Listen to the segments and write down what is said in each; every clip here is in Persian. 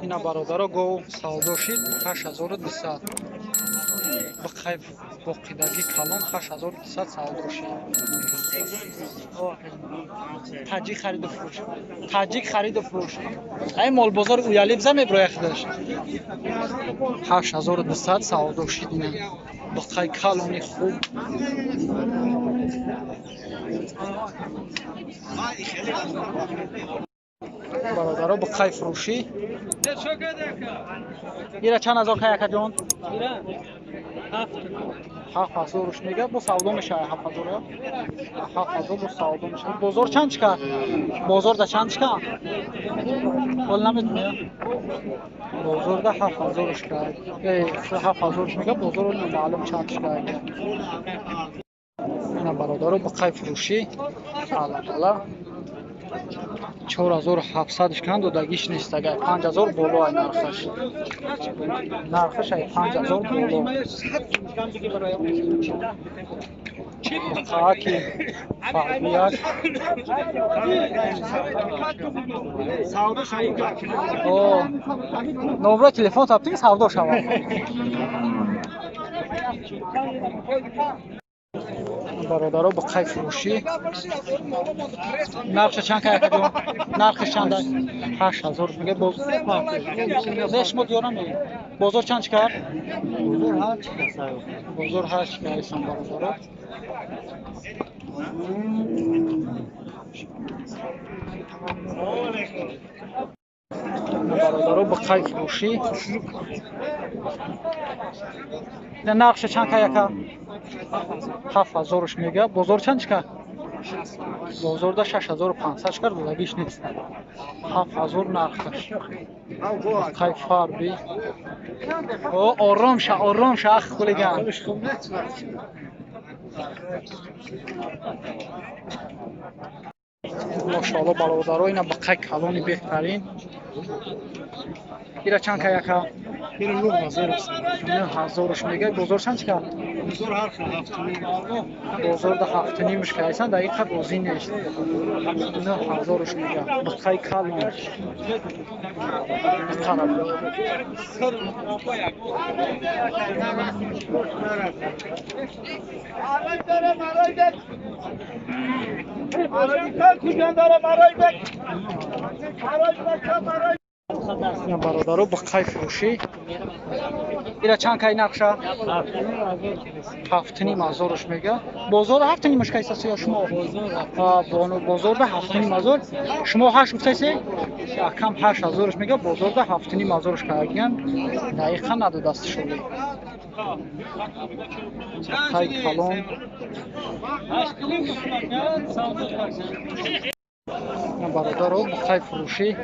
اینا برادر گو سودا شد 8200 با قیف باقیدگی کلان 8200 سودا شد. تاجیک خرید و فروش، تاجیک خرید و فروش. این مال بازار اویالی بزن میبره خودش 8200 سودا شد. اینا با قیف کلانی خوب برادر با قیف فروشی. اینا چند هزار که یک جان؟ 7000 روش میگه با سودا میشه 7000. 7000 با سودا میشه. بازار چند چکه؟ بازار ده چند چکه؟ ول نمیدونی. بازار ده 7000 روش کرد. 7000 روش میگه بازار معلوم چند چکه. اینا برادر با قیف فروشی. حالا 4700 کند و دگیش نیست دیگه 5000 بالا ای نرخش ای 5000 بالا خاکی فعالیت سودا شد. او نمره تلفن ثبت سودا شد. برادرها با قیف فروشی. نرخش چند که یک جان؟ نرخش چند است؟ 8000 میگه. زش مود یا نمی بازار چند کرد؟ بازار 8 که ایسان برادرها. برادرها با قیف فروشی. نرخش چند که یک؟ 7000 میگه. بازار چند کرد؟ بازار ده 6500 کرد و دگیش نیست. 7000 نرخش. قیف فاربی. او آرام شه اخ خلیگان. ماشاءالله برادرها اینا با قیف کلانی بهترین. اینا چند که یکا؟ 9000 میگه. بازار چند کرد؟ بازار ده 7.5 که ایسان دقیقا روزی نیست. 9000 میگه. با قیف کلان. این برادرها با قیف فروشی. اینا چند که نقشه؟ 7500 میگه. بازار 7.5 که ایست یا شما؟ بازار ده 7500 شما 8 گفتید؟ کم 8000 میگه. بازار ده 7500 که اگم دقیقاً نداد دست شده. قیف کلان. برادرها با قیف فروشی.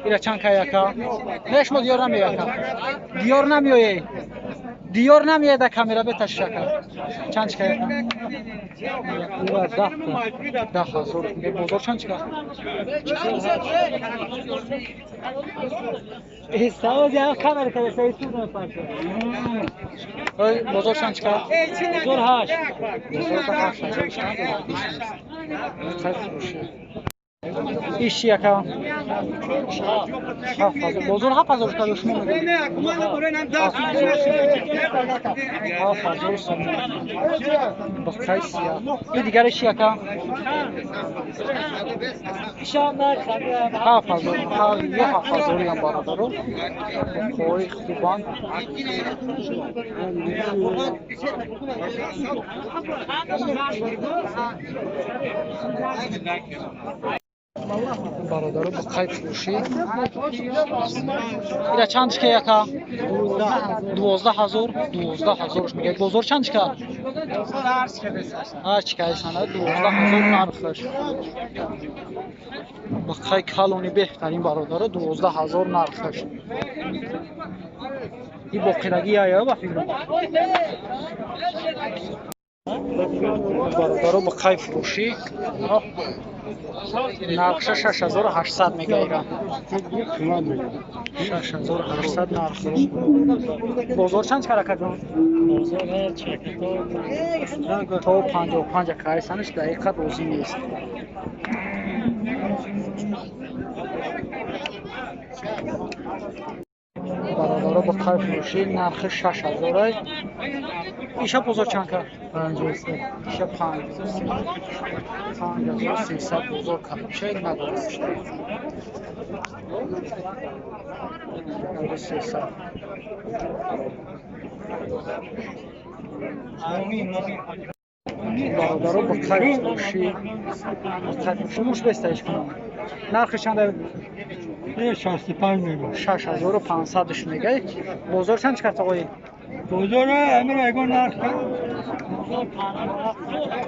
اینا چند که یکا؟ نش ما دیار نمیاد. دیار نمیاد. دیار نمیاد در کامera بتاش شکر. چند که یکا؟ 10000 میگه. بازار چند که؟ استاد یا کامera که سایت نمیپاشه. بازار چند که؟ بازار 8. بازار 8000 چند؟ قیف فروشی. ایش یکا؟ 7000. بازار 7000 که شما میگه. 7000 سوم. با قیف سیاه. این دیگرش یکا؟ شامل 7000. یا 7000 هم برادرها. خوی خوبان. برادرها با قیف فروشی. اینا چند که یکا؟ 12000. 12000 میگه. بازار چند که؟ هرچی که ایسان 12000 نرخش. با قیف کلانی بهترین برادرها 12000 نرخش. این باقیدگی یا با فکر برادرها با قیف فروشی. نرخش 6800 میگه. ایران 6800 نرخ. بازار چند کرده جان؟ بازار تو 55 که ایسانش دقیقا روزی نیست. برادر با خیر فروشی نرخ 6000 ایشا بزرگ چند کرد؟ 53 ایشا 5300 بزرگ کرد چه ندارست 300 برادر با خیر فروشی موش بستایش کنم نرخ چند؟ 65 میلیون 6500 میگه بزرگ چند کرد آقای؟ بزرگ امیر ایگون نرخ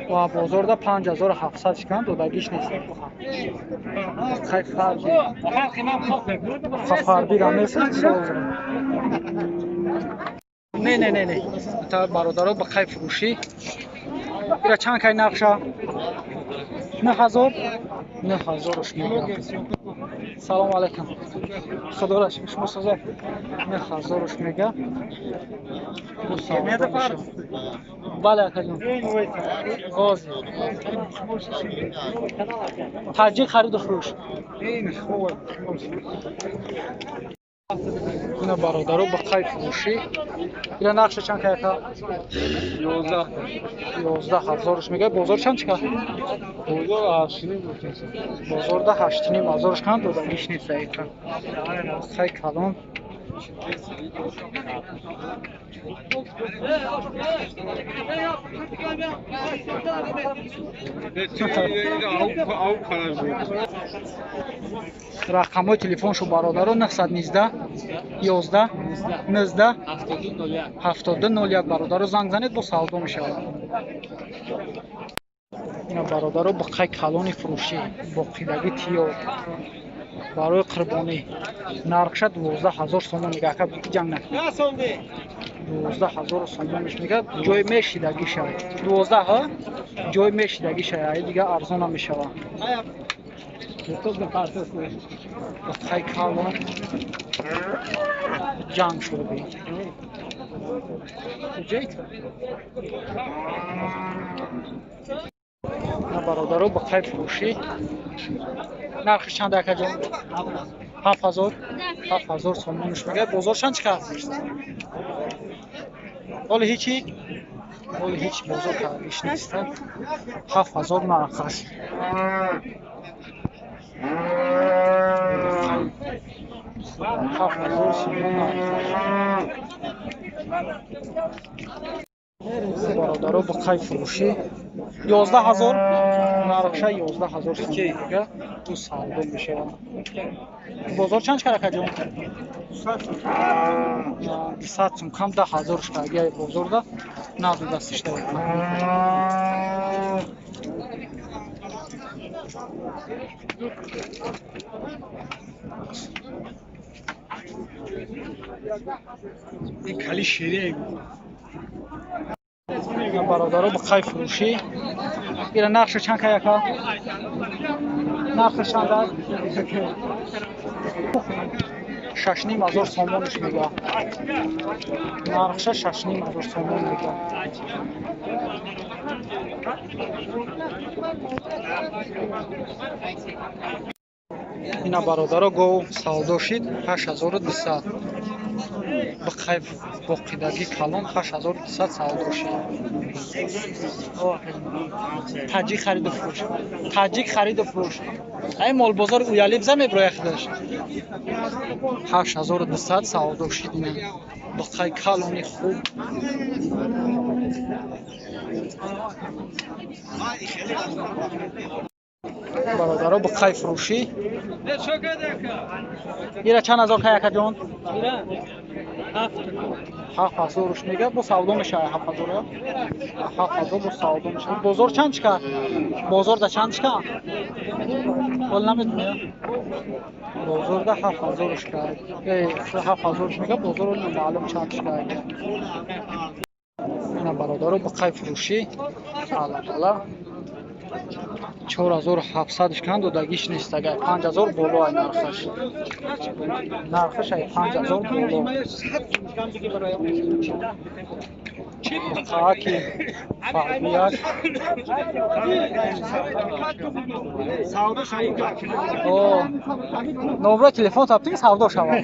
و بزرگ 5700 کند و دگیش نیست خیلی فرقی را نیست نه تا برادر با خیلی فروشی ایرا چند کای نقشه 9000 میگه سلام علیکم خدا را شما سازه 9000 میگه بله اکجون غازی تاجیک خرید و فروش اینا برادرو با خیلی فروشی اینا نقشه چند که 11000 میگه بزرگ چند چکه بزرگ 8500 کند و دمیش نیست ایتا خیلی کلان рақамҳои телефоншо бародаро 919 11 19 7201 бародаро занг занед бо савдо мешавад ина бародаро ба қай калони фурӯшӣ боқидагӣ тиё барои қурбонӣ нархша 12000 сомон мега ака ҷанг накунед 12000 сомонш мега ҷой мешидагӣ шавад 12 ҳа ҷой мешидагӣ шавад дига арзон намешавад خیلی کلان جنگ شده بید برادرها با خیلی فروشی نرخش چند اکا جان؟ 7000 سومونش میگه بازار چند چکر؟ حالا هیچی؟ حالا هیچ بازار کردیش نیست 7000 نرخش 7000 سومون برادرها با خیلی فروشی 11000 نرخشه 11000 سومون دیگه تو سالده میشه بازار چند کرده جون؟ 200 سوم کم 10000 شده بازار ده ندو دستش ده این کلی شیره برادرها با خیلی فروشی ایره نقشه چند که یکا؟ نقشه چند در؟ 6500 سومونش میگه نقشه 6500 سومون میگه اینا برادرها گو سودا شد 8200 با خیف باقیدگی کلان 8200 سودا شد تاجیک خرید و فروش تاجیک خرید و فروش ای مال بازار اویالی بزن میبرای خودش 8200 سودا شد اینا با خیلی کلانی خوب برادرها با خیلی فروشی ایره چند هزار که یکا جان؟ 7000 میگه با سودا میشه 7000 با سودا میشه بازار چند چکه؟ بازار ده چند چکه؟ بول نمیدونه بازار ده 7000 شکه 7000 میگه بازار معلوم چند چکه اینا برادرها با خیلی فروشی الله 4700 کند و دگیش نیست اگر 5000 بالا ای نرخش ای 5000 بالا Haki. Farbiyak. O. Nobra telefon tapdınız, havda uşağı var.